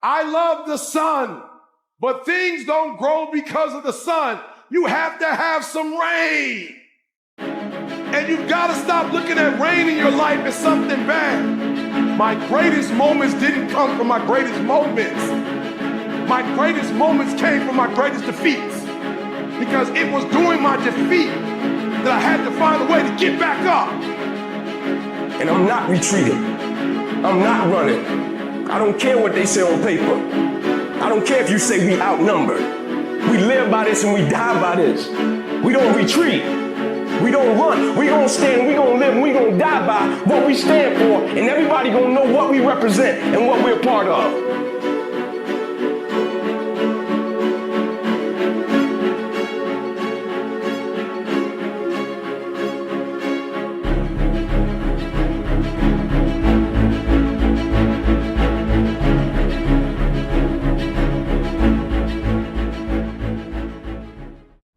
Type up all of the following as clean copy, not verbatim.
I love the sun, but things don't grow because of the sun. You have to have some rain. And you've got to stop looking at rain in your life as something bad. My greatest moments didn't come from my greatest moments. My greatest moments came from my greatest defeats. Because it was during my defeat that I had to find a way to get back up. And I'm not retreating. I'm not running. I don't care what they say on paper. I don't care if you say we outnumbered. We live by this and we die by this. We don't retreat. We don't run. We gonna stand. We gonna live. We gonna die by what we stand for. And everybody gonna know what we represent and what we're part of.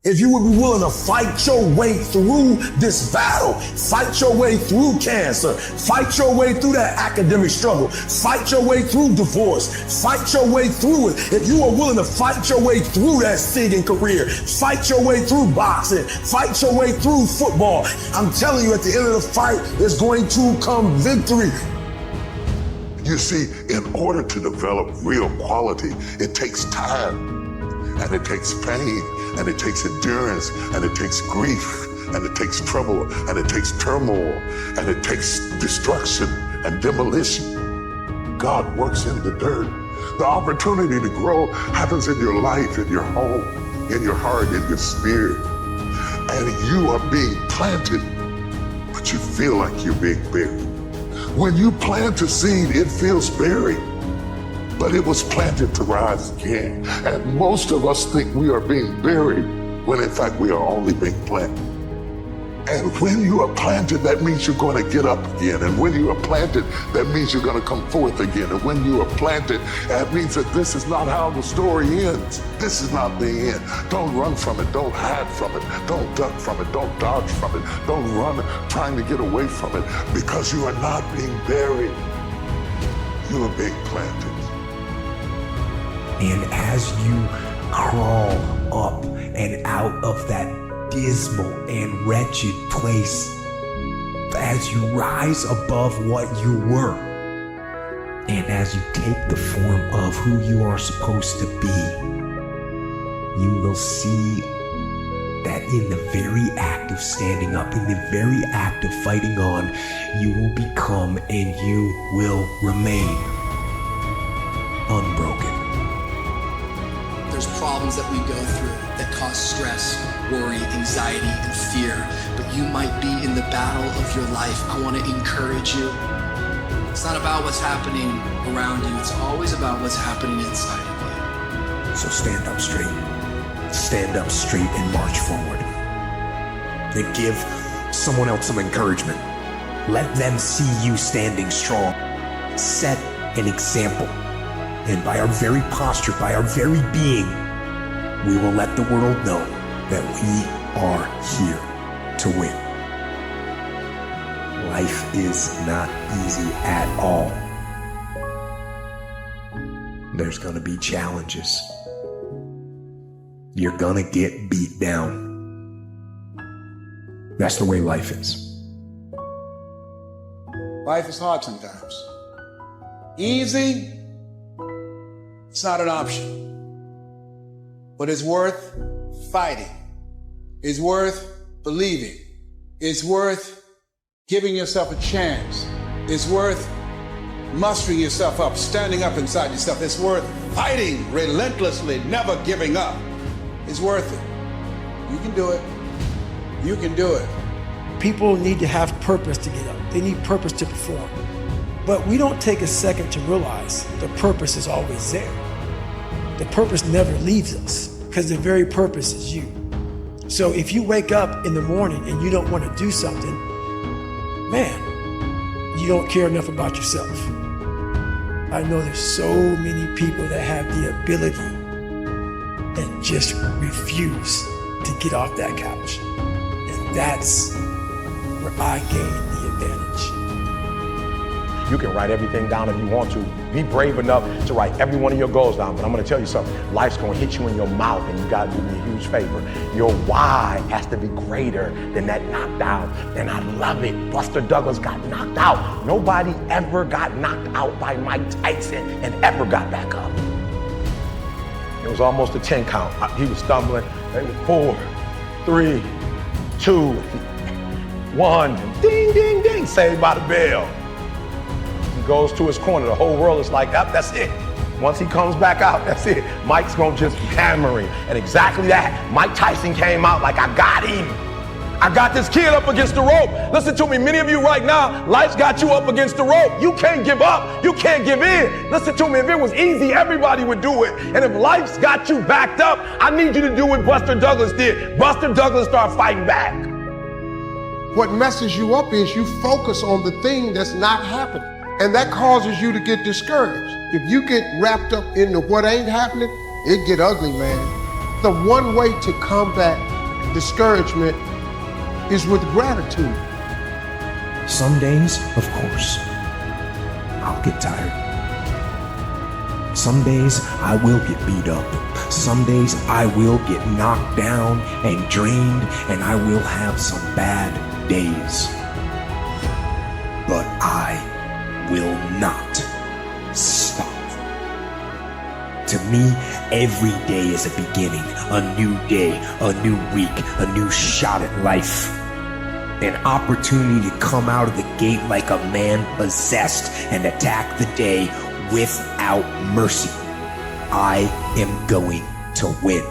If you would be willing to fight your way through this battle, fight your way through cancer, fight your way through that academic struggle, fight your way through divorce, fight your way through it. If you are willing to fight your way through that singing career, fight your way through boxing, fight your way through football, I'm telling you, at the end of the fight, there's going to come victory. You see, in order to develop real quality, it takes time, and it takes pain, and it takes endurance, and it takes grief, and it takes trouble, and it takes turmoil, and it takes destruction and demolition. God works in the dirt. The opportunity to grow happens in your life, in your home, in your heart, in your spirit. And you are being planted, but you feel like you're being buried. When you plant a seed, it feels buried, but it was planted to rise again. And most of us think we are being buried when in fact we are only being planted. And when you are planted, that means you're going to get up again. And when you are planted, that means you're going to come forth again. And when you are planted, that means that this is not how the story ends. This is not the end. Don't run from it. Don't hide from it. Don't duck from it. Don't dodge from it. Don't run trying to get away from it, because you are not being buried. You are being planted. And as you crawl up and out of that dismal and wretched place, as you rise above what you were, and as you take the form of who you are supposed to be, you will see that in the very act of standing up, in the very act of fighting on, you will become and you will remain unbroken. There's problems that we go through that cause stress, worry, anxiety, and fear, but you might be in the battle of your life. I want to encourage you. It's not about what's happening around you. It's always about what's happening inside of you. So stand up straight and march forward. Then give someone else some encouragement. Let them see you standing strong. Set an example. And by our very posture, by our very being, we will let the world know that we are here to win. Life is not easy at all. There's gonna be challenges. You're gonna get beat down. That's the way life is. Life is hard sometimes. Easy, it's not an option. But it's worth fighting. It's worth believing. It's worth giving yourself a chance. It's worth mustering yourself up, standing up inside yourself. It's worth fighting relentlessly, never giving up. It's worth it. You can do it. You can do it. People need to have purpose to get up. They need purpose to perform. But we don't take a second to realize the purpose is always there. The purpose never leaves us because the very purpose is you. So if you wake up in the morning and you don't want to do something, man, you don't care enough about yourself. I know there's so many people that have the ability and just refuse to get off that couch. And that's where I gain the advantage. You can write everything down if you want to. Be brave enough to write every one of your goals down. But I'm gonna tell you something. Life's gonna hit you in your mouth, and you gotta do me a huge favor. Your why has to be greater than that knocked out. And I love it. Buster Douglas got knocked out. Nobody ever got knocked out by Mike Tyson and ever got back up. It was almost a 10 count. He was stumbling. They were 4, 3, 2, 1. Ding, ding, ding. Saved by the bell. He goes to his corner. The whole world is like, yep, that's it. Once he comes back out, that's it. Mike's gonna just hammer him. And exactly that. Mike Tyson came out like, I got him. I got this kid up against the rope. Listen to me, many of you right now, life's got you up against the rope. You can't give up. You can't give in. Listen to me, if it was easy, everybody would do it. And if life's got you backed up, I need you to do what Buster Douglas did. Buster Douglas started fighting back. What messes you up is you focus on the thing that's not happening. And that causes you to get discouraged. If you get wrapped up into what ain't happening, it get ugly, man. The one way to combat discouragement is with gratitude. Some days, of course, I'll get tired. Some days I will get beat up. Some days I will get knocked down and drained, and I will have some bad days. But I will not stop. To me, every day is a beginning, a new day, a new week, a new shot at life. An opportunity to come out of the gate like a man possessed and attack the day without mercy. I am going to win.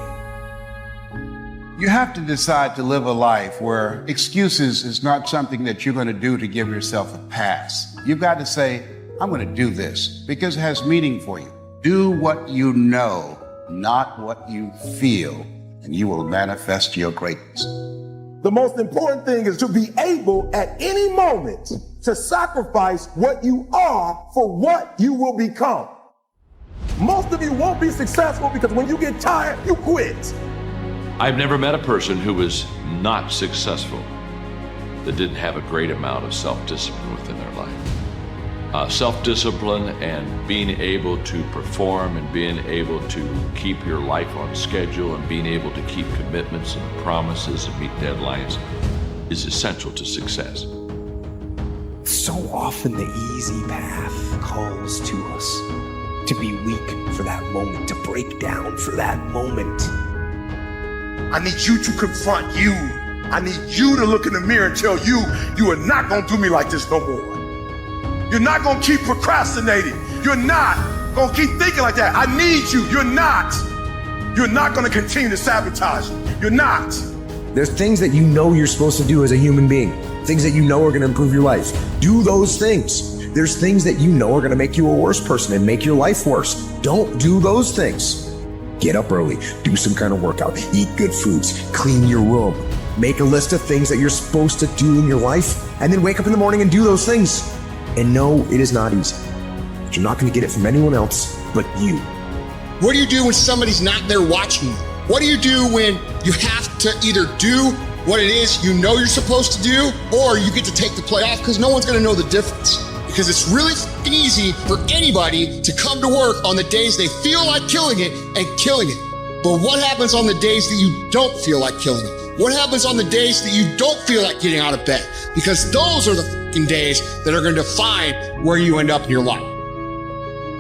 You have to decide to live a life where excuses is not something that you're going to do to give yourself a pass. You've got to say, I'm going to do this because it has meaning for you. Do what you know, not what you feel, and you will manifest your greatness. The most important thing is to be able at any moment to sacrifice what you are for what you will become. Most of you won't be successful because when you get tired, you quit. I've never met a person who was not successful that didn't have a great amount of self-discipline within their life. Self-discipline and being able to perform and being able to keep your life on schedule and being able to keep commitments and promises and meet deadlines is essential to success. So often the easy path calls to us to be weak for that moment, to break down for that moment. I need you to confront you. I need you to look in the mirror and tell you, you are not gonna do me like this no more. You're not gonna keep procrastinating. You're not gonna keep thinking like that. I need you. You're not. You're not gonna continue to sabotage me. You're not. There's things that you know you're supposed to do as a human being, things that you know are gonna improve your life. Do those things. There's things that you know are gonna make you a worse person and make your life worse. Don't do those things. Get up early, do some kind of workout, eat good foods, clean your room, make a list of things that you're supposed to do in your life, and then wake up in the morning and do those things. And no, it is not easy. But you're not going to get it from anyone else but you. What do you do when somebody's not there watching you? What do you do when you have to either do what it is you know you're supposed to do, or you get to take the play off because no one's going to know the difference? Because it's really easy for anybody to come to work on the days they feel like killing it and killing it. But what happens on the days that you don't feel like killing it? What happens on the days that you don't feel like getting out of bed? Because those are the fucking days that are going to define where you end up in your life.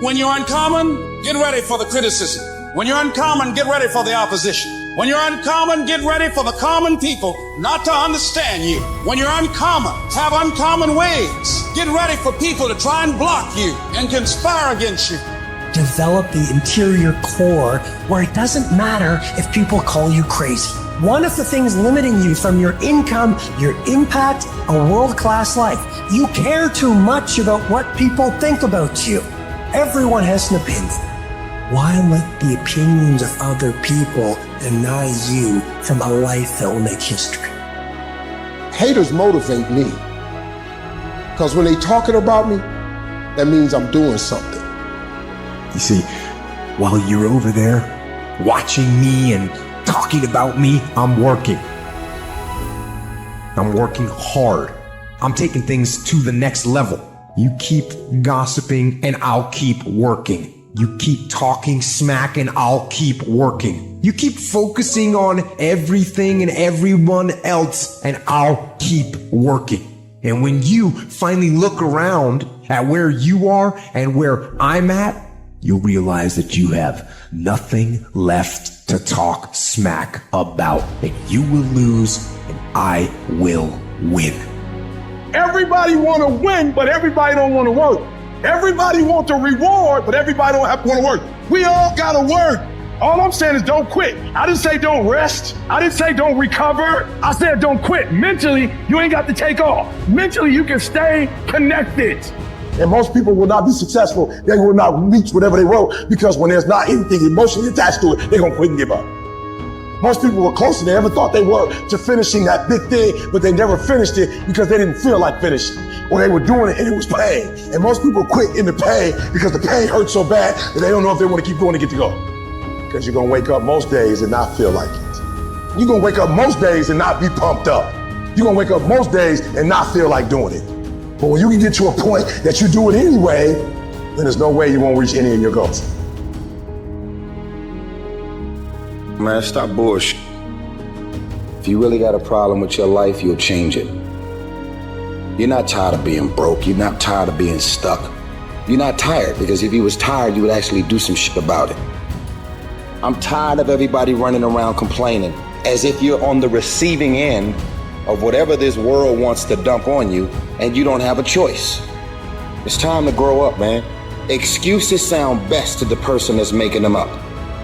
When you're uncommon, get ready for the criticism. When you're uncommon, get ready for the opposition. When you're uncommon, get ready for the common people not to understand you. When you're uncommon, have uncommon ways. Get ready for people to try and block you and conspire against you. Develop the interior core where it doesn't matter if people call you crazy. One of the things limiting you from your income, your impact, a world-class life, you care too much about what people think about you. Everyone has an opinion. Why let the opinions of other people deny you from a life that will make history? Haters motivate me. Because when they talking about me, that means I'm doing something. You see, while you're over there watching me and talking about me, I'm working. I'm working hard. I'm taking things to the next level. You keep gossiping and I'll keep working. You keep talking smack and I'll keep working. You keep focusing on everything and everyone else and I'll keep working. And when you finally look around at where you are and where I'm at, you'll realize that you have nothing left to talk smack about. And you will lose and I will win. Everybody want to win, but everybody don't want to work. Everybody want the reward, but everybody don't want to work. We all got to work. All I'm saying is don't quit. I didn't say don't rest. I didn't say don't recover. I said don't quit. Mentally, you ain't got to take off. Mentally, you can stay connected. And most people will not be successful. They will not reach whatever they wrote because when there's not anything emotionally attached to it, they're going to quit and give up. Most people were closer than they ever thought they were to finishing that big thing, but they never finished it because they didn't feel like finishing. Or they were doing it and it was pain. And most people quit in the pain because the pain hurts so bad that they don't know if they want to keep going to get to go. Because you're going to wake up most days and not feel like it. You're going to wake up most days and not be pumped up. You're going to wake up most days and not feel like doing it. But when you can get to a point that you do it anyway, then there's no way you won't reach any of your goals. Man, stop bullshit. If you really got a problem with your life, you'll change it. You're not tired of being broke. You're not tired of being stuck. You're not tired, because if you was tired, you would actually do some shit about it. I'm tired of everybody running around complaining as if you're on the receiving end of whatever this world wants to dump on you and you don't have a choice. It's time to grow up, man. Excuses sound best to the person that's making them up.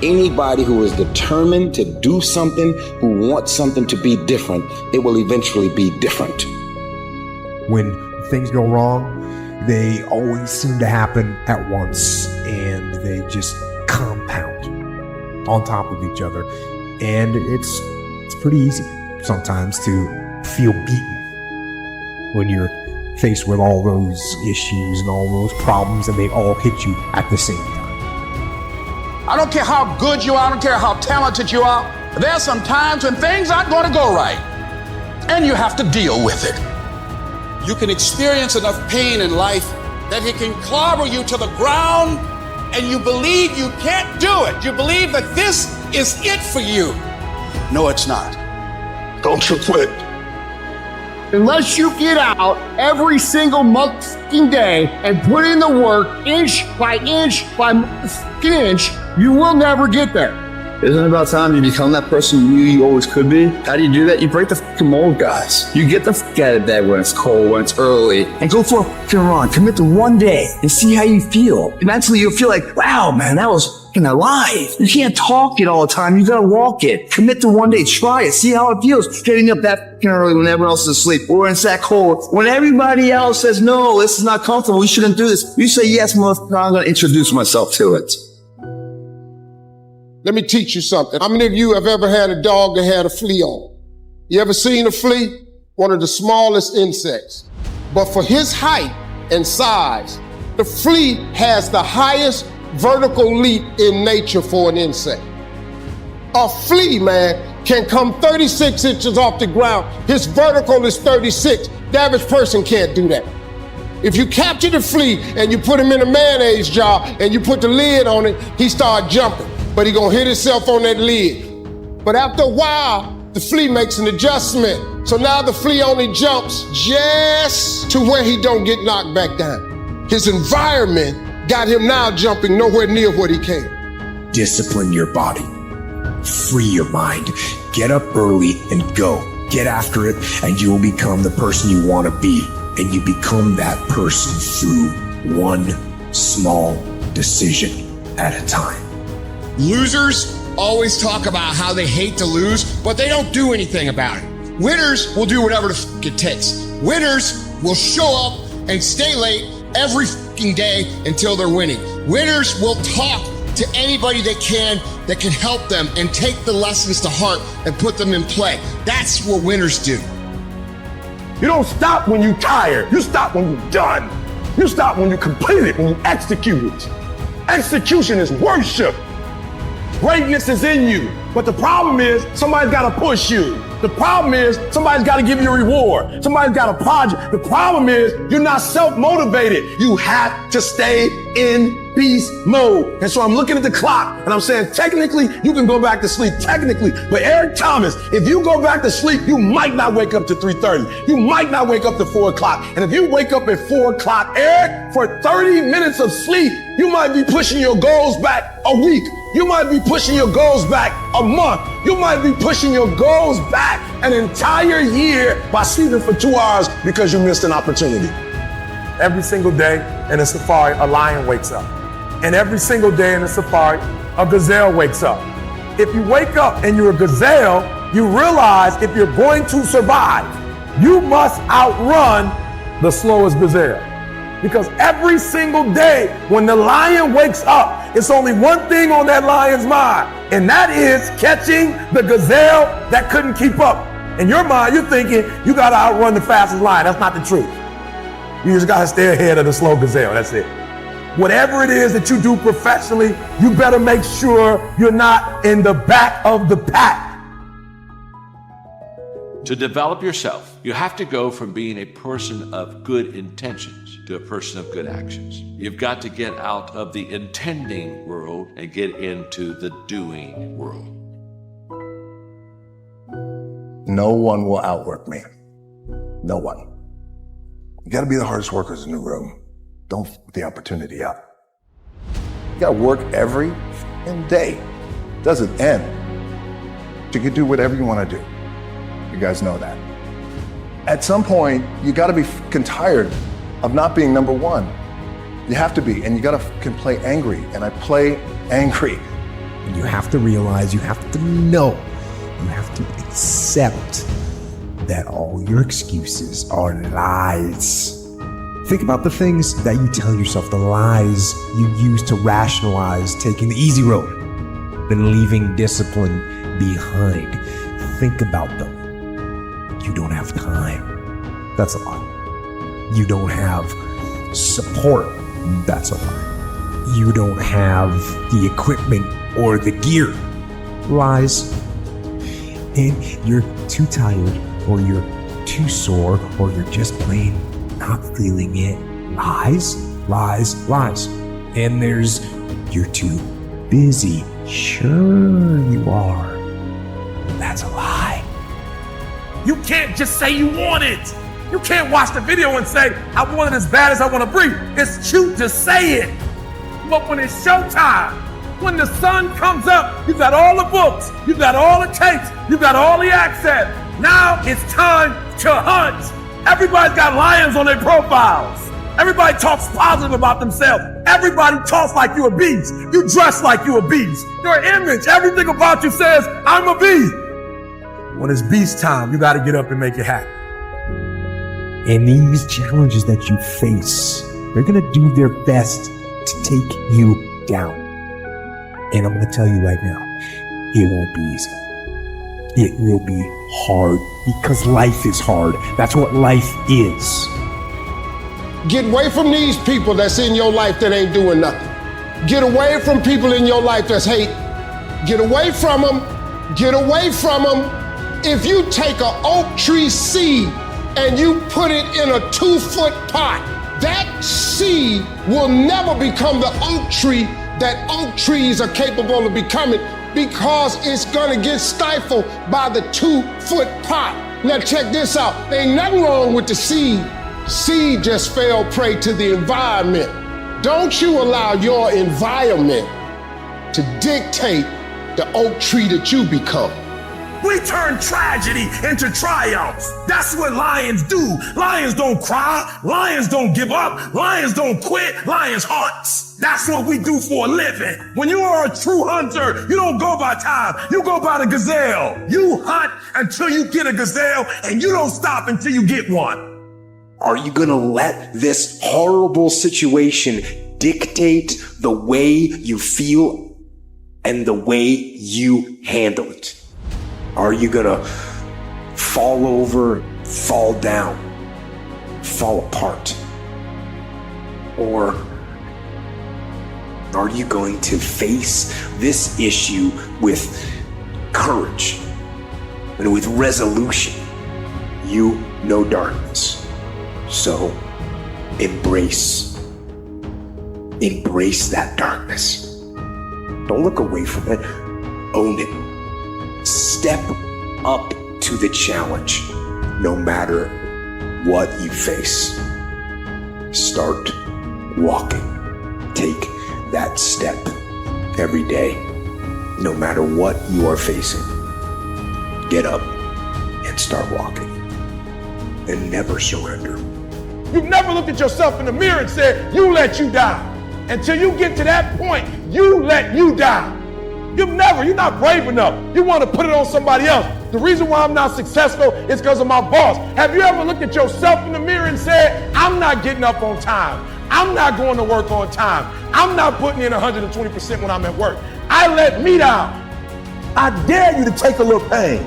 Anybody who is determined to do something, who wants something to be different, it will eventually be different. When things go wrong, they always seem to happen at once, and they just compound on top of each other. And it's pretty easy sometimes to feel beaten when you're faced with all those issues and all those problems, and they all hit you at the same time. I don't care how good you are, I don't care how talented you are. There's some times when things aren't going to go right, and you have to deal with it. You can experience enough pain in life that it can clobber you to the ground, and you believe you can't do it. You believe that this is it for you. No, it's not. Don't you quit. Unless you get out every single motherfucking day and put in the work inch by inch by inch, you will never get there. Isn't it about time you become that person you knew you always could be? How do you do that? You break the fucking mold, guys. You get the fuck out of bed when it's cold, when it's early, and go for a fucking run. Commit to one day and see how you feel. Eventually you'll feel like, wow, man, that was fucking alive. You can't talk it all the time. You gotta walk it. Commit to one day. Try it. See how it feels. Getting up that fucking early when everyone else is asleep. Or when it's that cold. When everybody else says, no, this is not comfortable. We shouldn't do this. You say, yes, motherfucker, I'm gonna introduce myself to it. Let me teach you something. How many of you have ever had a dog that had a flea on? You ever seen a flea? One of the smallest insects. But for his height and size, the flea has the highest vertical leap in nature for an insect. A flea, man, can come 36 inches off the ground. His vertical is 36. The average person can't do that. If you capture the flea and you put him in a mayonnaise jar and you put the lid on it, he start jumping. But he gonna hit himself on that lid. But after a while, the flea makes an adjustment. So now the flea only jumps just to where he don't get knocked back down. His environment got him now jumping nowhere near what he came. Discipline your body. Free your mind. Get up early and go. Get after it, and you will become the person you want to be. And you become that person through one small decision at a time. Losers always talk about how they hate to lose, but they don't do anything about it. Winners will do whatever the fuck it takes. Winners will show up and stay late every fucking day until they're winning. Winners will talk to anybody that can help them and take the lessons to heart and put them in play. That's what winners do. You don't stop when you're tired. You stop when you're done. You stop when you complete it, when you execute it. Execution is worship. Greatness is in you. But the problem is somebody's got to push you. The problem is somebody's got to give you a reward. Somebody's got to applaud you. The problem is you're not self-motivated. You have to stay in beast mode. And so I'm looking at the clock and I'm saying, technically, you can go back to sleep. Technically. But Eric Thomas, if you go back to sleep, you might not wake up to 3:30. You might not wake up to 4 o'clock. And if you wake up at 4 o'clock, Eric, for 30 minutes of sleep, you might be pushing your goals back a week. You might be pushing your goals back a month. You might be pushing your goals back an entire year by sleeping for 2 hours because you missed an opportunity. Every single day in a safari, a lion wakes up. And every single day in a safari, a gazelle wakes up. If you wake up and you're a gazelle, you realize if you're going to survive, you must outrun the slowest gazelle. Because every single day when the lion wakes up, it's only one thing on that lion's mind, and that is catching the gazelle that couldn't keep up. In your mind, you're thinking you gotta outrun the fastest lion. That's not the truth. You just gotta stay ahead of the slow gazelle, that's it. Whatever it is that you do professionally, you better make sure you're not in the back of the pack. To develop yourself, you have to go from being a person of good intentions to a person of good actions. You've got to get out of the intending world and get into the doing world. No one will outwork me. No one. You gotta be the hardest workers in the room. Don't f the opportunity up. You gotta work every day. Doesn't end. You can do whatever you wanna do. You guys know that. At some point, you gotta be f***ing tired of not being number one. You have to be, and you gotta f***ing play angry, and I play angry. And you have to realize, you have to know, you have to accept that all your excuses are lies. Think about the things that you tell yourself, the lies you use to rationalize taking the easy road, then leaving discipline behind. Think about them. You don't have time. That's a lie. You don't have support. That's a lie. You don't have the equipment or the gear. Lies. And you're too tired, or you're too sore, or you're just plain not feeling it. Lies, lies, lies. And there's, you're too busy. Sure you are. That's a lie. You can't just say you want it. You can't watch the video and say, I want it as bad as I want to breathe. It's cute to say it. But when it's showtime, when the sun comes up, you've got all the books, you've got all the tapes, you've got all the access. Now it's time to hunt. Everybody's got lions on their profiles. Everybody talks positive about themselves. Everybody talks like you're a beast. You dress like you're a beast. Your image, everything about you says, I'm a beast. When it's beast time, you got to get up and make it happen. And these challenges that you face, they're going to do their best to take you down. And I'm going to tell you right now, it won't be easy. It will be hard because life is hard. That's what life is. Get away from these people that's in your life that ain't doing nothing. Get away from people in your life that's hate. Get away from them. Get away from them. If you take an oak tree seed and you put it in a 2-foot pot, that seed will never become the oak tree that oak trees are capable of becoming, because it's gonna get stifled by the 2-foot pot. Now check this out. Ain't nothing wrong with the seed. Seed just fell prey to the environment. Don't you allow your environment to dictate the oak tree that you become. We turn tragedy into triumphs. That's what lions do. Lions don't cry. Lions don't give up. Lions don't quit. Lions hunt. That's what we do for a living. When you are a true hunter, you don't go by time. You go by the gazelle. You hunt until you get a gazelle, and you don't stop until you get one. Are you gonna let this horrible situation dictate the way you feel and the way you handle it? Are you gonna fall over, fall down, fall apart? Or are you going to face this issue with courage and with resolution. You know darkness. So embrace that darkness. Don't look away from it. Own it. Step up to the challenge, no matter what you face. Start walking. Take that step every day, no matter what you are facing. Get up and start walking. And never surrender. You've never looked at yourself in the mirror and said, you let you down. Until you get to that point, you let you down. You're not brave enough. You want to put it on somebody else. The reason why I'm not successful is because of my boss. Have you ever looked at yourself in the mirror and said, I'm not getting up on time. I'm not going to work on time. I'm not putting in 120% when I'm at work. I let me down. I dare you to take a little pain.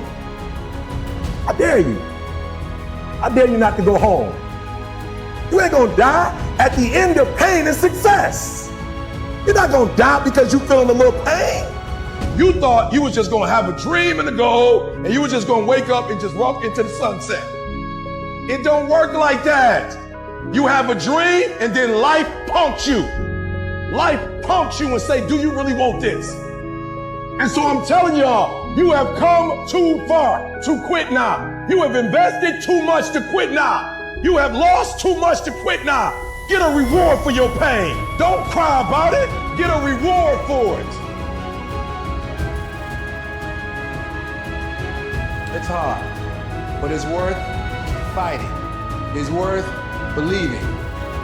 I dare you. I dare you not to go home. You ain't gonna die. At the end of pain is success. You're not gonna die because you're feeling a little pain. You thought you was just gonna have a dream and a goal, and you was just gonna wake up and just walk into the sunset. It don't work like that. You have a dream, and then life punks you. Life punks you and say, do you really want this? And so I'm telling y'all, you have come too far to quit now. You have invested too much to quit now. You have lost too much to quit now. Get a reward for your pain. Don't cry about it. Get a reward for it. It's hard, but it's worth fighting. It's worth believing.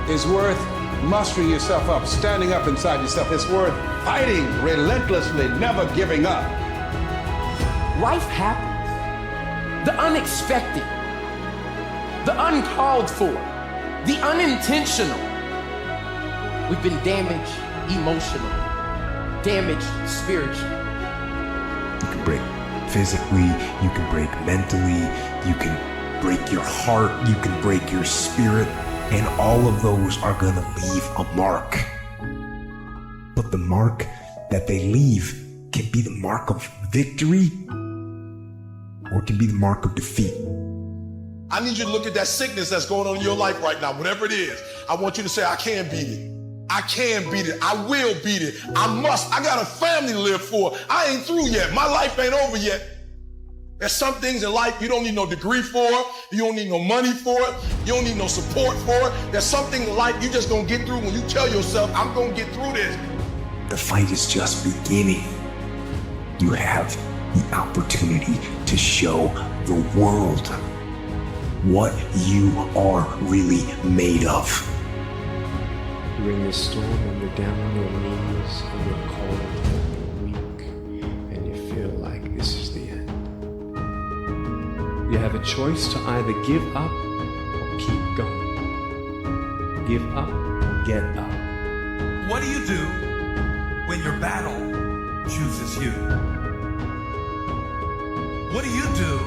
It's worth mustering yourself up, standing up inside yourself. It's worth fighting relentlessly, never giving up. Life happens. The unexpected, the uncalled for, the unintentional. We've been damaged emotionally, damaged spiritually. You can break physically, you can break mentally, you can break your heart, you can break your spirit, and all of those are gonna leave a mark. But the mark that they leave can be the mark of victory, or it can be the mark of defeat. I need you to look at that sickness that's going on in your life right now, whatever it is. I want you to say, I can beat it. I can beat it. I will beat it. I must. I got a family to live for. I ain't through yet. My life ain't over yet. There's some things in life you don't need no degree for. You don't need no money for it. You don't need no support for it. There's something in life you just gonna get through when you tell yourself, I'm gonna get through this. The fight is just beginning. You have the opportunity to show the world what you are really made of. You're in this storm and you're down on your knees and you're cold and you're weak and you feel like this is the end. You have a choice to either give up or keep going. Give up or get up. What do you do when your battle chooses you? What do you do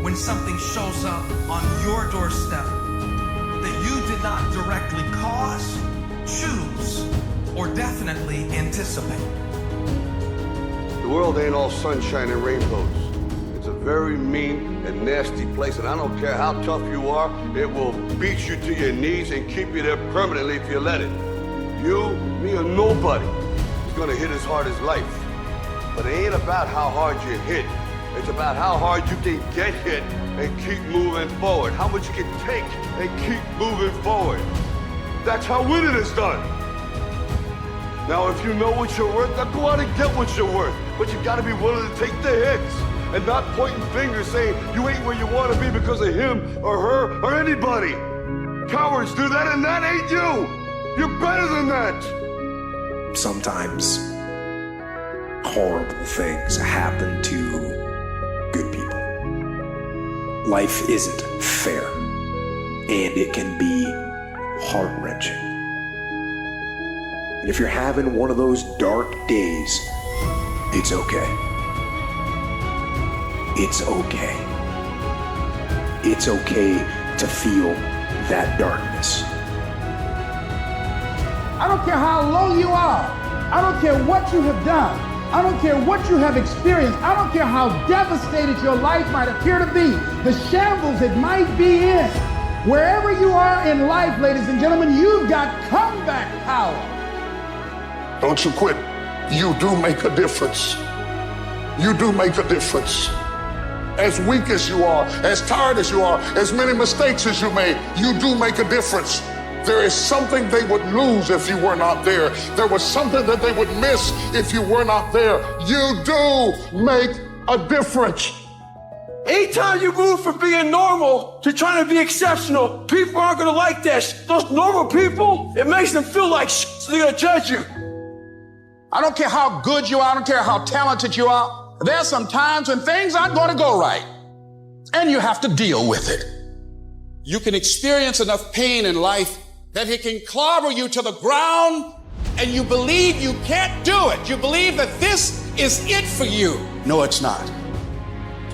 when something shows up on your doorstep that you did not directly cause, choose, or definitely anticipate? The world ain't all sunshine and rainbows. It's a very mean and nasty place, and I don't care how tough you are, it will beat you to your knees and keep you there permanently if you let it. You, me, or nobody is gonna hit as hard as life. But it ain't about how hard you hit. It's about how hard you can get hit and keep moving forward. How much you can take and keep moving forward. That's how winning is done. Now, if you know what you're worth, now go out and get what you're worth. But you gotta be willing to take the hits and not pointing fingers saying you ain't where you wanna be because of him or her or anybody. Cowards do that and that ain't you. You're better than that. Sometimes horrible things happen to good people. Life isn't fair, and it can be heart-wrenching. And if you're having one of those dark days, it's okay. It's okay. It's okay to feel that darkness. I don't care how low you are. I don't care what you have done. I don't care what you have experienced. I don't care how devastated your life might appear to be, the shambles it might be in. Wherever you are in life, ladies and gentlemen, you've got comeback power. Don't you quit. You do make a difference. You do make a difference. As weak as you are, as tired as you are, as many mistakes as you made, you do make a difference. There is something they would lose if you were not there. There was something that they would miss if you were not there. You do make a difference. Anytime you move from being normal to trying to be exceptional, people aren't gonna like that. Those normal people, it makes them feel like so they're gonna judge you. I don't care how good you are, I don't care how talented you are. There's some times when things aren't gonna go right, and you have to deal with it. You can experience enough pain in life that it can clobber you to the ground, and you believe you can't do it. You believe that this is it for you. No, it's not.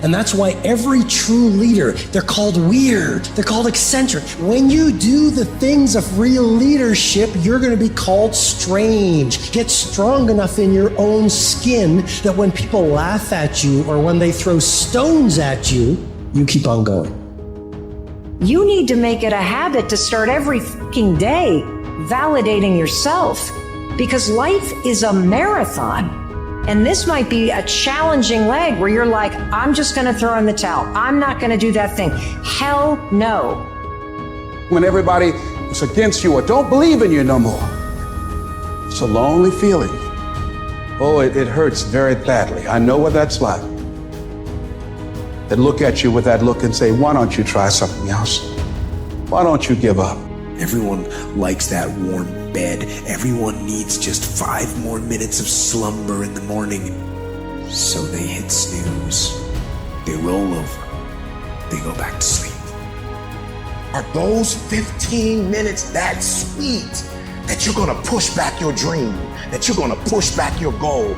And that's why every true leader, they're called weird, they're called eccentric. When you do the things of real leadership, you're going to be called strange. Get strong enough in your own skin that when people laugh at you or when they throw stones at you, you keep on going. You need to make it a habit to start every fucking day validating yourself, because life is a marathon. And this might be a challenging leg where you're like, I'm just going to throw in the towel. I'm not going to do that thing. Hell no. When everybody is against you or don't believe in you no more, it's a lonely feeling. Oh, it hurts very badly. I know what that's like. They look at you with that look and say, why don't you try something else? Why don't you give up? Everyone likes that warm bed. Everyone needs just 5 more minutes of slumber in the morning. So they hit snooze. They roll over. They go back to sleep. Are those 15 minutes that sweet that you're gonna push back your dream, that you're gonna push back your goal?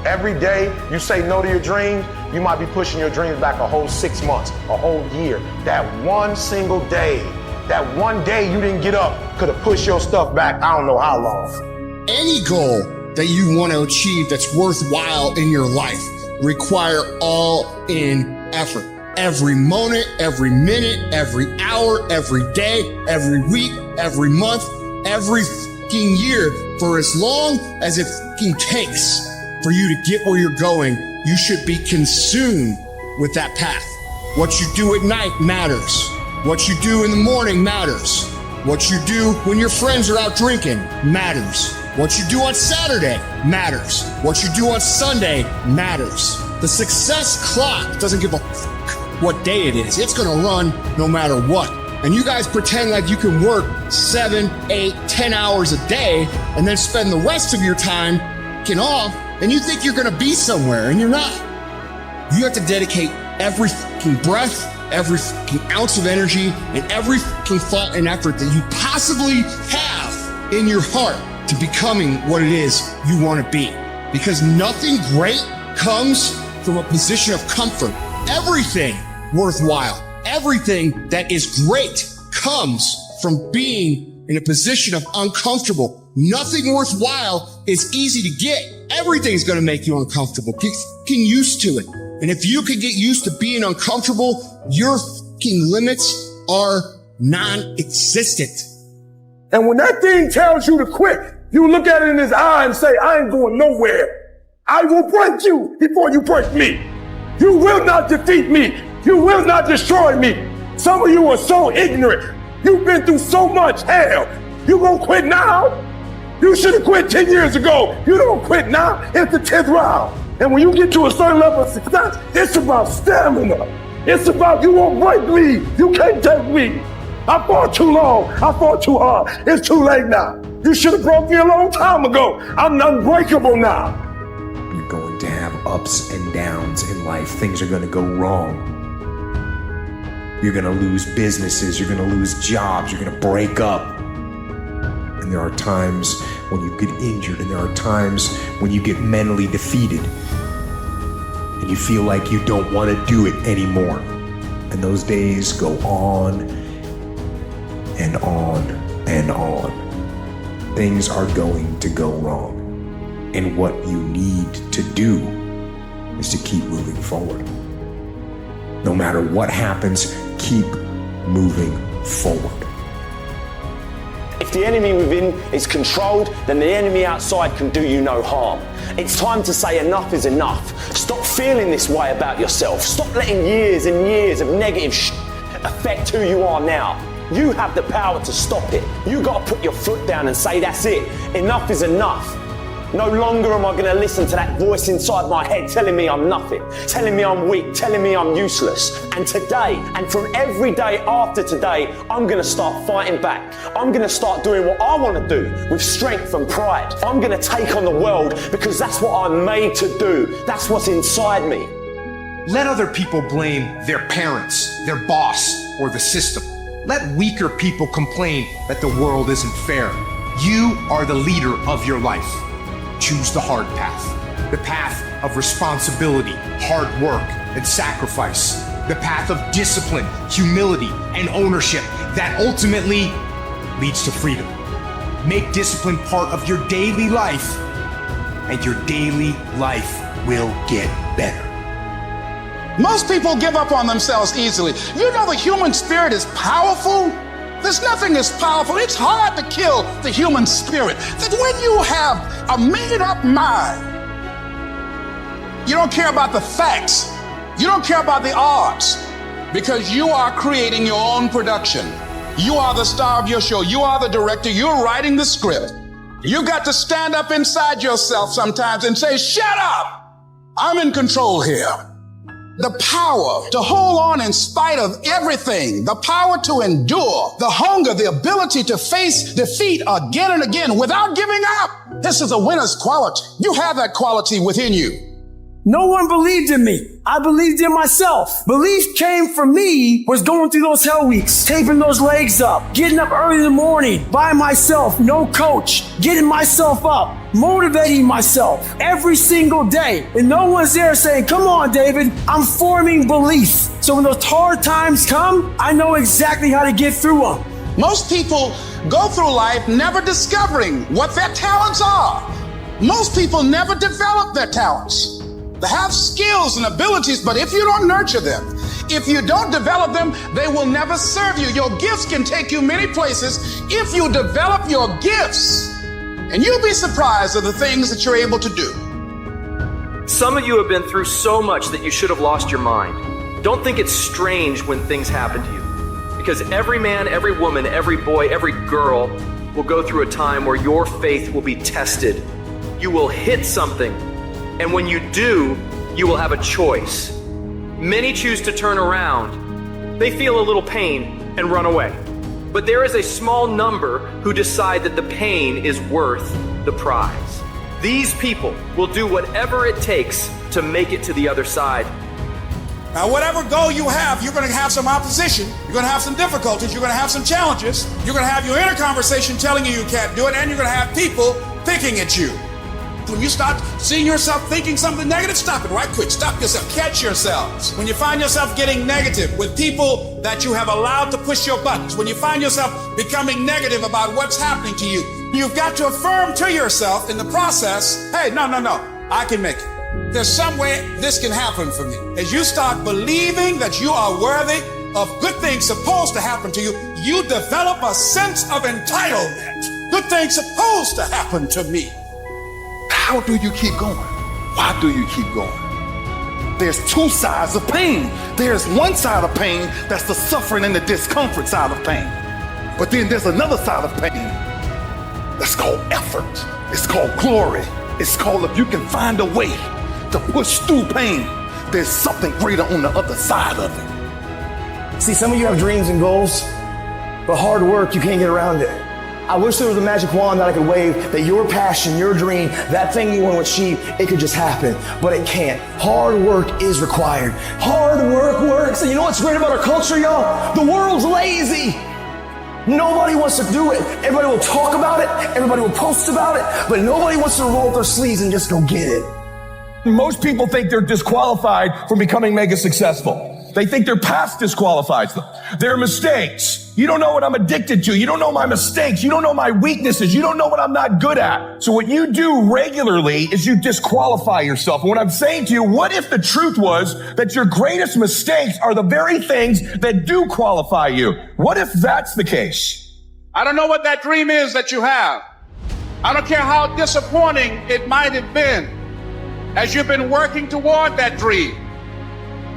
Every day you say no to your dreams, you might be pushing your dreams back a whole 6 months, a whole year. That one single day, that one day you didn't get up could have pushed your stuff back I don't know how long. Any goal that you want to achieve that's worthwhile in your life require all-in effort. Every moment, every minute, every hour, every day, every week, every month, every fucking year, for as long as it fucking takes for you to get where you're going, you should be consumed with that path. What you do at night matters. What you do in the morning matters. What you do when your friends are out drinking matters. What you do on Saturday matters. What you do on Sunday matters. The success clock doesn't give a fuck what day it is. It's gonna run no matter what. And you guys pretend like you can work 7, 8, 10 hours a day and then spend the rest of your time fucking off, and you think you're gonna be somewhere, and you're not. You have to dedicate every fucking breath, every fucking ounce of energy, and every fucking thought and effort that you possibly have in your heart to becoming what it is you want to be. Because nothing great comes from a position of comfort. Everything worthwhile, everything that is great comes from being in a position of uncomfortable. Nothing worthwhile is easy to get. Everything's going to make you uncomfortable. Get fucking used to it. And if you can get used to being uncomfortable, your fucking limits are non-existent. And when that thing tells you to quit, you look at it in his eye and say, I ain't going nowhere. I will break you before you break me. You will not defeat me. You will not destroy me. Some of you are so ignorant. You've been through so much hell. You gonna quit now? You should have quit 10 years ago. You don't quit now. It's the 10th round. And when you get to a certain level of success, it's about stamina. It's about you won't break me. You can't take me. I fought too long. I fought too hard. It's too late now. You should have broke me a long time ago. I'm unbreakable now. You're going to have ups and downs in life. Things are going to go wrong. You're going to lose businesses. You're going to lose jobs. You're going to break up. And there are times when you get injured, and there are times when you get mentally defeated and you feel like you don't want to do it anymore. And those days go on and on and on. Things are going to go wrong. And what you need to do is to keep moving forward. No matter what happens, keep moving forward. If the enemy within is controlled, then the enemy outside can do you no harm. It's time to say enough is enough. Stop feeling this way about yourself. Stop letting years and years of negative affect who you are now. You have the power to stop it. You got to put your foot down and say, that's it. Enough is enough. No longer am I going to listen to that voice inside my head telling me I'm nothing, telling me I'm weak, telling me I'm useless. And today, and from every day after today, I'm going to start fighting back. I'm going to start doing what I want to do with strength and pride. I'm going to take on the world because that's what I'm made to do. That's what's inside me. Let other people blame their parents, their boss, or the system. Let weaker people complain that the world isn't fair. You are the leader of your life. Choose the hard path, the path of responsibility, hard work, and sacrifice, the path of discipline, humility, and ownership that ultimately leads to freedom. Make discipline part of your daily life, and your daily life will get better. Most people give up on themselves easily. You know the human spirit is powerful. There's nothing as powerful. It's hard to kill the human spirit. That when you have a made-up mind, you don't care about the facts. You don't care about the odds because you are creating your own production. You are the star of your show. You are the director. You're writing the script. You got to stand up inside yourself sometimes and say, shut up. I'm in control here. The power to hold on in spite of everything, the power to endure, the hunger, the ability to face defeat again and again without giving up. This is a winner's quality. You have that quality within you. No one believed in me. I believed in myself. Belief came from me was going through those hell weeks, taping those legs up, getting up early in the morning by myself, no coach, getting myself up, motivating myself every single day. And no one's there saying, come on, David, I'm forming belief. So when those hard times come, I know exactly how to get through them. Most people go through life never discovering what their talents are. Most people never develop their talents. They have skills and abilities, but if you don't nurture them, if you don't develop them, they will never serve you. Your gifts can take you many places if you develop your gifts. And you'll be surprised at the things that you're able to do. Some of you have been through so much that you should have lost your mind. Don't think it's strange when things happen to you, because every man, every woman, every boy, every girl will go through a time where your faith will be tested. You will hit something. And when you do, you will have a choice. Many choose to turn around. They feel a little pain and run away. But there is a small number who decide that the pain is worth the prize. These people will do whatever it takes to make it to the other side. Now, whatever goal you have, you're going to have some opposition. You're going to have some difficulties. You're going to have some challenges. You're going to have your inner conversation telling you can't do it, and you're going to have people picking at you. When you start seeing yourself thinking something negative, stop it right quick. Stop yourself. Catch yourselves. When you find yourself getting negative with people that you have allowed to push your buttons, when you find yourself becoming negative about what's happening to you, you've got to affirm to yourself in the process, hey, no, I can make it. There's some way this can happen for me. As you start believing that you are worthy of good things supposed to happen to you, you develop a sense of entitlement. Good things supposed to happen to me. How do you keep going? Why do you keep going? There's two sides of pain. There's one side of pain that's the suffering and the discomfort side of pain. But then there's another side of pain that's called effort. It's called glory. It's called if you can find a way to push through pain, there's something greater on the other side of it. See, some of you have dreams and goals, but hard work, you can't get around it. I wish there was a magic wand that I could wave that your passion, your dream, that thing you want to achieve, it could just happen, but it can't. Hard work is required. Hard work works. And you know what's great about our culture, y'all? The world's lazy. Nobody wants to do it. Everybody will talk about it. Everybody will post about it, but nobody wants to roll up their sleeves and just go get it. Most people think they're disqualified from becoming mega successful. They think their past disqualifies them. Their mistakes, You don't know what I'm addicted to. You don't know my mistakes. You don't know my weaknesses. You don't know what I'm not good at. So what you do regularly is you disqualify yourself. And what I'm saying to you, what if the truth was that your greatest mistakes are the very things that do qualify you? What if that's the case? I don't know what that dream is that you have. I don't care how disappointing it might have been as you've been working toward that dream.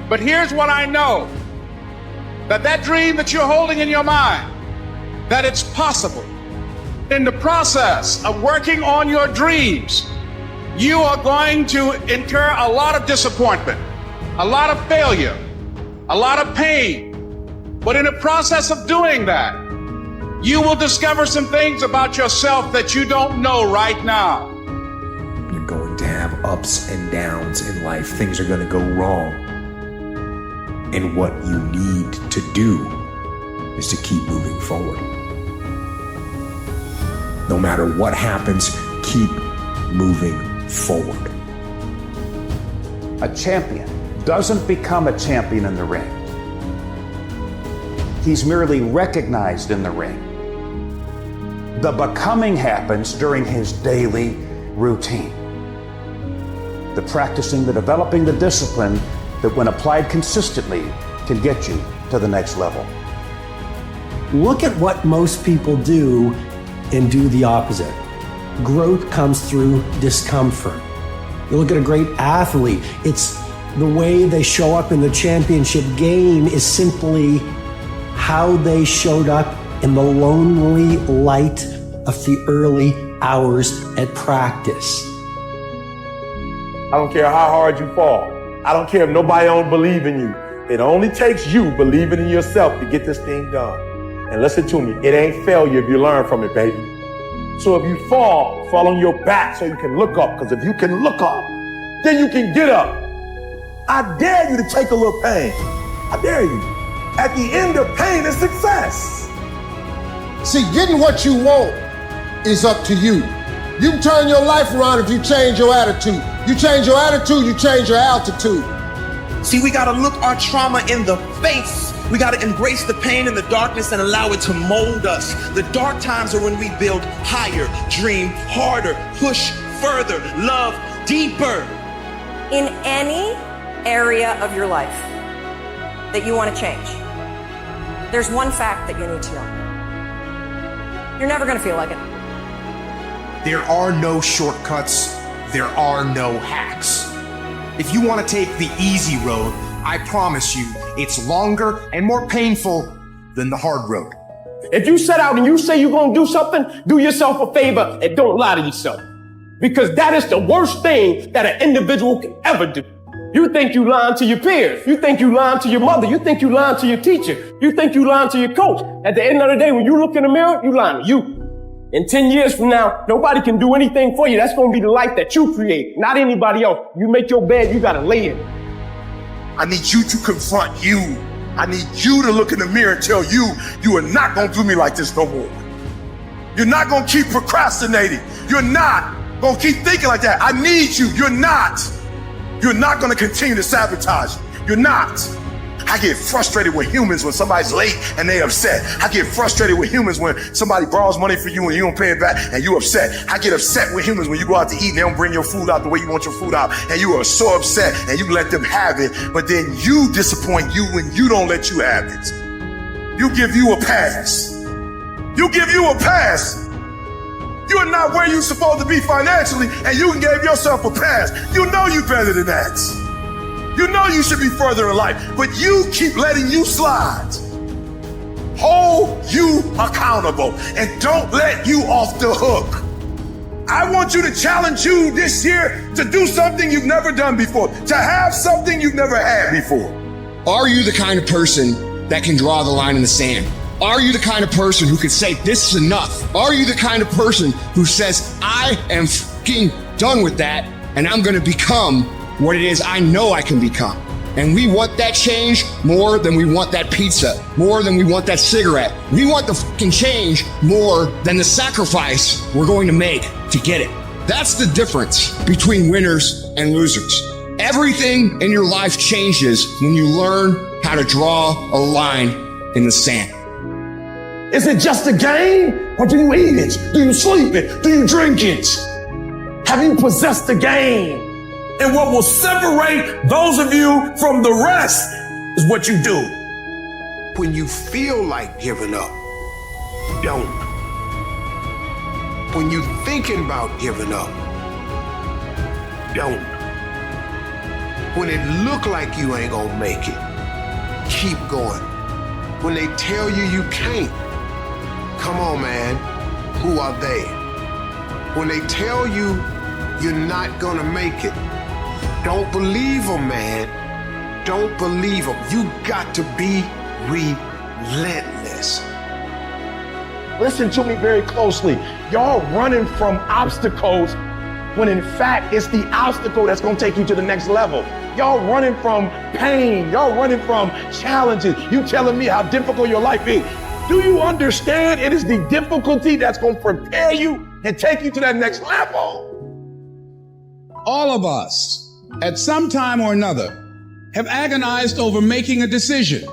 But here's what I know, that dream that you're holding in your mind, that it's possible. In the process of working on your dreams, you are going to incur a lot of disappointment, a lot of failure, a lot of pain. But in the process of doing that, you will discover some things about yourself that you don't know right now. You're going to have ups and downs in life. Things are going to go wrong. And what you need to do is to keep moving forward. No matter what happens, keep moving forward. A champion doesn't become a champion in the ring. He's merely recognized in the ring. The becoming happens during his daily routine. The practicing, the developing, the discipline that when applied consistently can get you to the next level. Look at what most people do and do the opposite. Growth comes through discomfort. You look at a great athlete, it's the way they show up in the championship game is simply how they showed up in the lonely light of the early hours at practice. I don't care how hard you fall. I don't care if nobody don't believe in you. It only takes you believing in yourself to get this thing done. And listen to me, it ain't failure if you learn from it, baby. So if you fall on your back so you can look up, because if you can look up, then you can get up. I dare you to take a little pain. I dare you. At the end of pain is success. See, getting what you want is up to you. You can turn your life around if you change your attitude. You change your attitude, you change your altitude. See, we gotta look our trauma in the face. We gotta embrace the pain and the darkness and allow it to mold us. The dark times are when we build higher, dream harder, push further, love deeper. In any area of your life that you want to change, there's one fact that you need to know. You're never gonna feel like it. There are no shortcuts. There are no hacks. If you want to take the easy road, I promise you it's longer and more painful than the hard road. If you set out and you say you're going to do something, do yourself a favor and don't lie to yourself. Because that is the worst thing that an individual can ever do. You think you lying to your peers. You think you lying to your mother. You think you lying to your teacher. You think you lying to your coach. At the end of the day, when you look in the mirror, you lying to you. In 10 years from now, nobody can do anything for you. That's going to be the life that you create, not anybody else. You make your bed, you got to lay in it. I need you to confront you. I need you to look in the mirror and tell you, you are not going to do me like this no more. You're not going to keep procrastinating. You're not going to keep thinking like that. I need you. You're not. You're not going to continue to sabotage. You're not. I get frustrated with humans when somebody's late and they upset. I get frustrated with humans when somebody borrows money for you and you don't pay it back and you upset. I get upset with humans when you go out to eat and they don't bring your food out the way you want your food out and you are so upset and you let them have it, but then you disappoint you when you don't let you have it. You give you a pass. You give you a pass. You're not where you're supposed to be financially and you gave yourself a pass. You know you better than that. You know you should be further in life, but you keep letting you slide. Hold you accountable and don't let you off the hook. I want you to challenge you this year to do something you've never done before, to have something you've never had before. Are you the kind of person that can draw the line in the sand? Are you the kind of person who can say, this is enough? Are you the kind of person who says, I am fucking done with that and I'm going to become what it is I know I can become? And we want that change more than we want that pizza, more than we want that cigarette. We want the fucking change more than the sacrifice we're going to make to get it. That's the difference between winners and losers. Everything in your life changes when you learn how to draw a line in the sand. Is it just a game? Or do you eat it? Do you sleep it? Do you drink it? Have you possessed the game? And what will separate those of you from the rest is what you do. When you feel like giving up, don't. When you're thinking about giving up, don't. When it look like you ain't gonna make it, keep going. When they tell you you can't, come on, man, who are they? When they tell you you're not gonna make it, don't believe them, man. Don't believe them. You got to be relentless. Listen to me very closely. Y'all running from obstacles when in fact it's the obstacle that's gonna take you to the next level. Y'all running from pain. Y'all running from challenges. You telling me how difficult your life is. Do you understand it is the difficulty that's gonna prepare you and take you to that next level? All of us, at some time or another, have agonized over making a decision.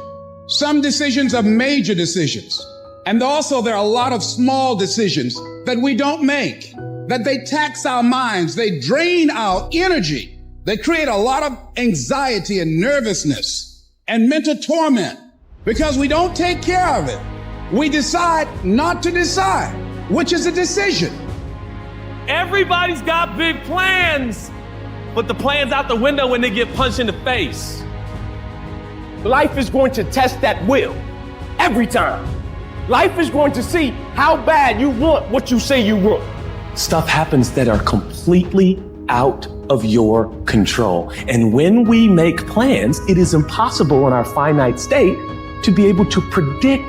Some decisions are major decisions. And also there are a lot of small decisions that we don't make, that they tax our minds, they drain our energy. They create a lot of anxiety and nervousness and mental torment because we don't take care of it. We decide not to decide, which is a decision. Everybody's got big plans, but the plan's out the window when they get punched in the face. Life is going to test that will every time. Life is going to see how bad you want what you say you want. Stuff happens that are completely out of your control. And when we make plans, it is impossible in our finite state to be able to predict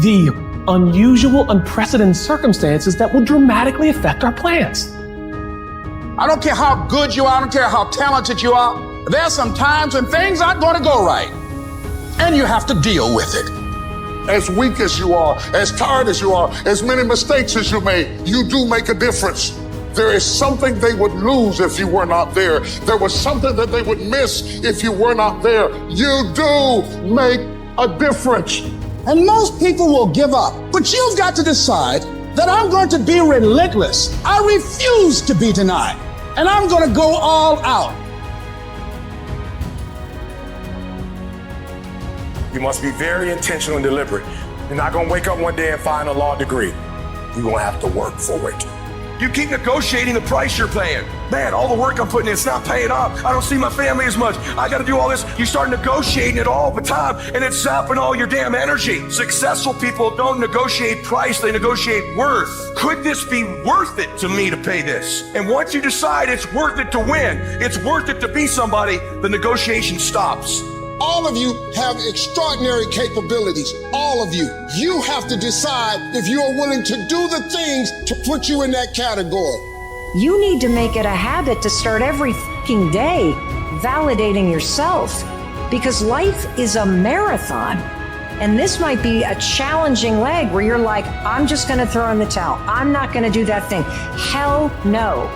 the unusual, unprecedented circumstances that will dramatically affect our plans. I don't care how good you are, I don't care how talented you are. There are some times when things aren't going to go right, and you have to deal with it. As weak as you are, as tired as you are, as many mistakes as you made, you do make a difference. There is something they would lose if you were not there. There was something that they would miss if you were not there. You do make a difference. And most people will give up, but you've got to decide that I'm going to be relentless. I refuse to be denied, and I'm going to go all out. You must be very intentional and deliberate. You're not gonna wake up one day and find a law degree. You're gonna have to work for it. You keep negotiating the price you're paying. Man, all the work I'm putting in, it's not paying off. I don't see my family as much. I gotta do all this. You start negotiating it all the time, and it's zapping all your damn energy. Successful people don't negotiate price, they negotiate worth. Could this be worth it to me to pay this? And once you decide it's worth it to win, it's worth it to be somebody, the negotiation stops. All of you have extraordinary capabilities. All of you. You have to decide if you are willing to do the things to put you in that category. You need to make it a habit to start every fucking day validating yourself, because life is a marathon. And this might be a challenging leg where you're like, I'm just going to throw in the towel. I'm not going to do that thing. Hell no.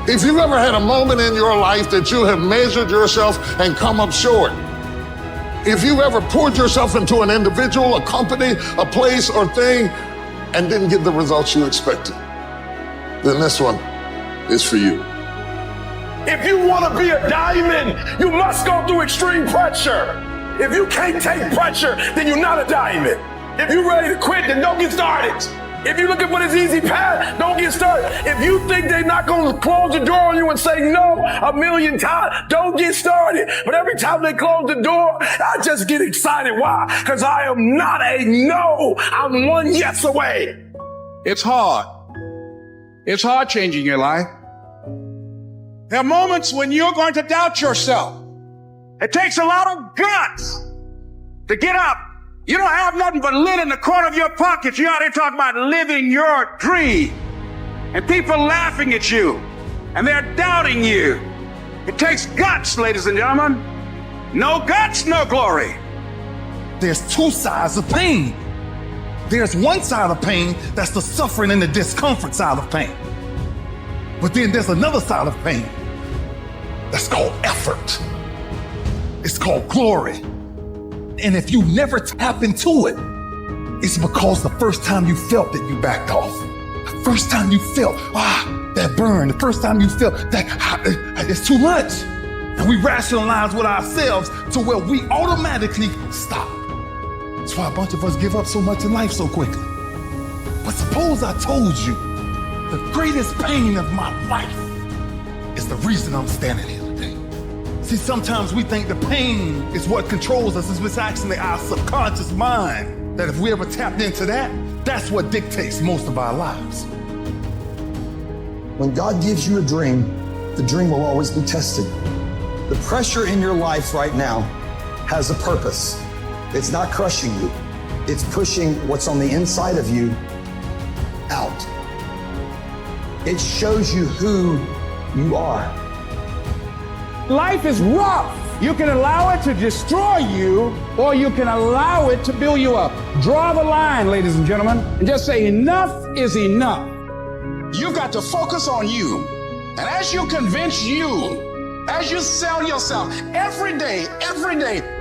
If you've ever had a moment in your life that you have measured yourself and come up short, if you ever poured yourself into an individual, a company, a place or thing, and didn't get the results you expected, then this one is for you. If you want to be a diamond, you must go through extreme pressure. If you can't take pressure, then you're not a diamond. If you're ready to quit, then don't get started. If you're looking for this easy path, don't get started. If you think they're not going to close the door on you and say no 1,000,000 times, don't get started. But every time they close the door, I just get excited. Why? Because I am not a no. I'm one yes away. It's hard. It's hard changing your life. There are moments when you're going to doubt yourself. It takes a lot of guts to get up. You don't have nothing but lint in the corner of your pocket. You're out here talking about living your dream. And people laughing at you. And they're doubting you. It takes guts, ladies and gentlemen. No guts, no glory. There's two sides of pain. There's one side of pain that's the suffering and the discomfort side of pain. But then there's another side of pain that's called effort. It's called glory. And if you never tap into it, it's because the first time you felt that you backed off. The first time you felt, that burn. The first time you felt that it's too much. And we rationalize with ourselves to where we automatically stop. That's why a bunch of us give up so much in life so quickly. But suppose I told you the greatest pain of my life is the reason I'm standing here today. See, sometimes we think the pain is what controls us. It's actually our subconscious mind that if we ever tapped into that, that's what dictates most of our lives. When God gives you a dream, the dream will always be tested. The pressure in your life right now has a purpose. It's not crushing you. It's pushing what's on the inside of you out. It shows you who you are. Life is rough. You can allow it to destroy you, or you can allow it to build you up. Draw the line, ladies and gentlemen, and just say enough is enough. You've got to focus on you. And as you convince you, as you sell yourself, every day,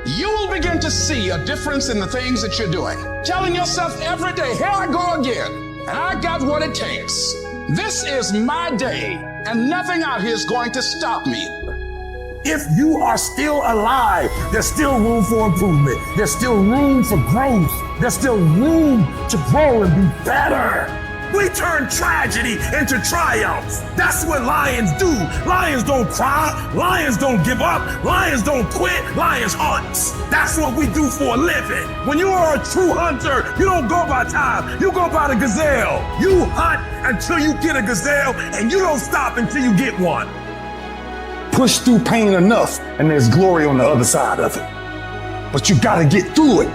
you will begin to see a difference in the things that you're doing. Telling yourself every day, here I go again, and I got what it takes. This is my day, and nothing out here is going to stop me. If you are still alive, there's still room for improvement. There's still room for growth. There's still room to grow and be better. We turn tragedy into triumph. That's what lions do. Lions don't cry. Lions don't give up. Lions don't quit. Lions hunt. That's what we do for a living. When you are a true hunter, you don't go by time. You go by the gazelle. You hunt until you get a gazelle, and you don't stop until you get one. Push through pain enough, and there's glory on the other side of it. But you gotta get through it.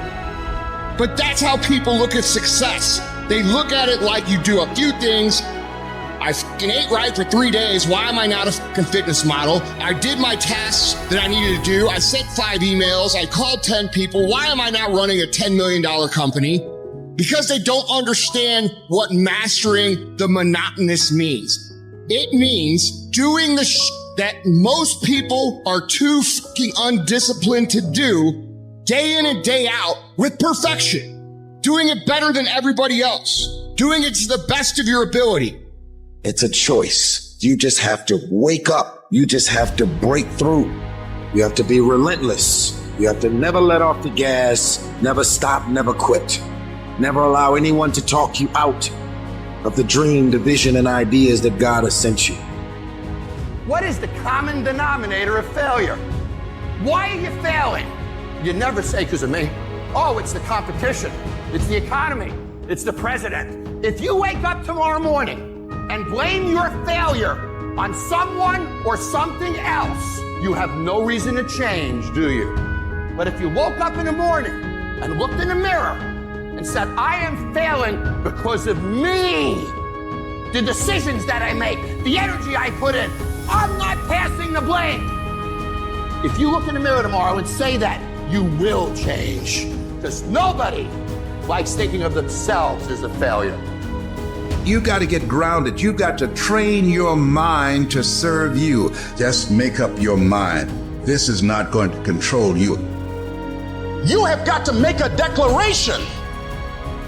But that's how people look at success. They look at it like you do a few things. I fucking ate right for 3 days. Why am I not a fucking fitness model? I did my tasks that I needed to do. I sent 5 emails. I called 10 people. Why am I not running a $10 million company? Because they don't understand what mastering the monotonous means. It means doing the that most people are too fucking undisciplined to do day in and day out with perfection. Doing it better than everybody else. Doing it to the best of your ability. It's a choice. You just have to wake up. You just have to break through. You have to be relentless. You have to never let off the gas, never stop, never quit. Never allow anyone to talk you out of the dream, the vision, and ideas that God has sent you. What is the common denominator of failure? Why are you failing? You never say because of me. Oh, it's the competition. It's the economy. It's the president. If you wake up tomorrow morning and blame your failure on someone or something else, you have no reason to change, do you? But if you woke up in the morning and looked in the mirror and said, I am failing because of me, the decisions that I make, the energy I put in, I'm not passing the blame. If you look in the mirror tomorrow and say that, you will change. Because nobody likes thinking of themselves as a failure. You got to get grounded. You got to train your mind to serve you. Just make up your mind. This is not going to control you. You have got to make a declaration.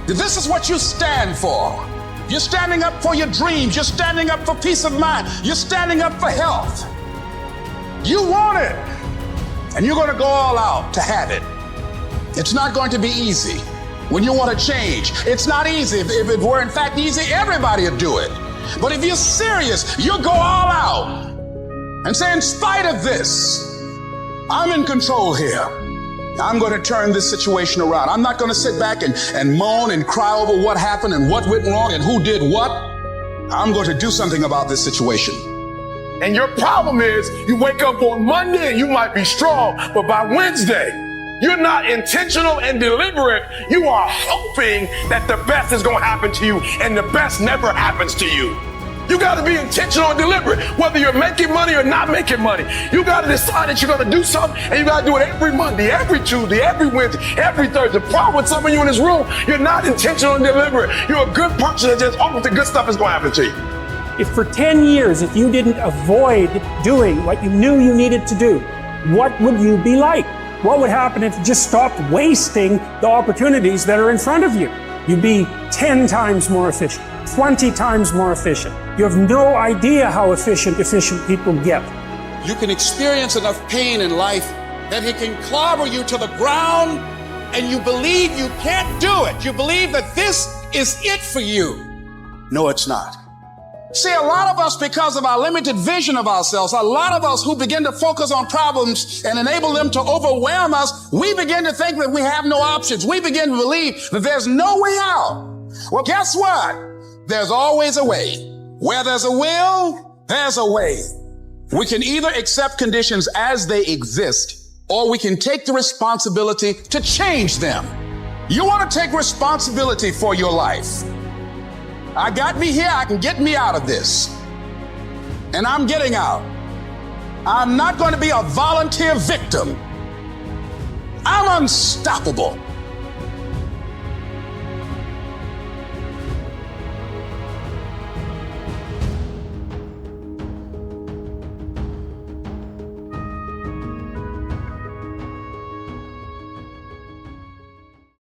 This is what you stand for. You're standing up for your dreams. You're standing up for peace of mind. You're standing up for health. You want it. And you're going to go all out to have it. It's not going to be easy when you want to change. It's not easy. If it were in fact easy, everybody would do it. But if you're serious, you'll go all out and say, in spite of this, I'm in control here. I'm going to turn this situation around. I'm not going to sit back and moan and cry over what happened and what went wrong and who did what. I'm going to do something about this situation. And your problem is you wake up on Monday and you might be strong, but by Wednesday, you're not intentional and deliberate. You are hoping that the best is going to happen to you, and the best never happens to you. You got to be intentional and deliberate, whether you're making money or not making money. You got to decide that you're going to do something, and you got to do it every Monday, every Tuesday, every Wednesday, every Thursday. The problem with some of you in this room, you're not intentional and deliberate. You're a good person that just hopes the good stuff is going to happen to you. If for 10 years, if you didn't avoid doing what you knew you needed to do, what would you be like? What would happen if you just stopped wasting the opportunities that are in front of you? You'd be 10 times more efficient, 20 times more efficient. You have no idea how efficient people get. You can experience enough pain in life that it can clobber you to the ground, and you believe you can't do it. You believe that this is it for you. No, it's not. See, a lot of us, because of our limited vision of ourselves, a lot of us who begin to focus on problems and enable them to overwhelm us, we begin to think that we have no options. We begin to believe that there's no way out. Well, guess what? There's always a way. Where there's a will, there's a way. We can either accept conditions as they exist, or we can take the responsibility to change them. You want to take responsibility for your life. I got me here, I can get me out of this. And I'm getting out. I'm not going to be a volunteer victim. I'm unstoppable.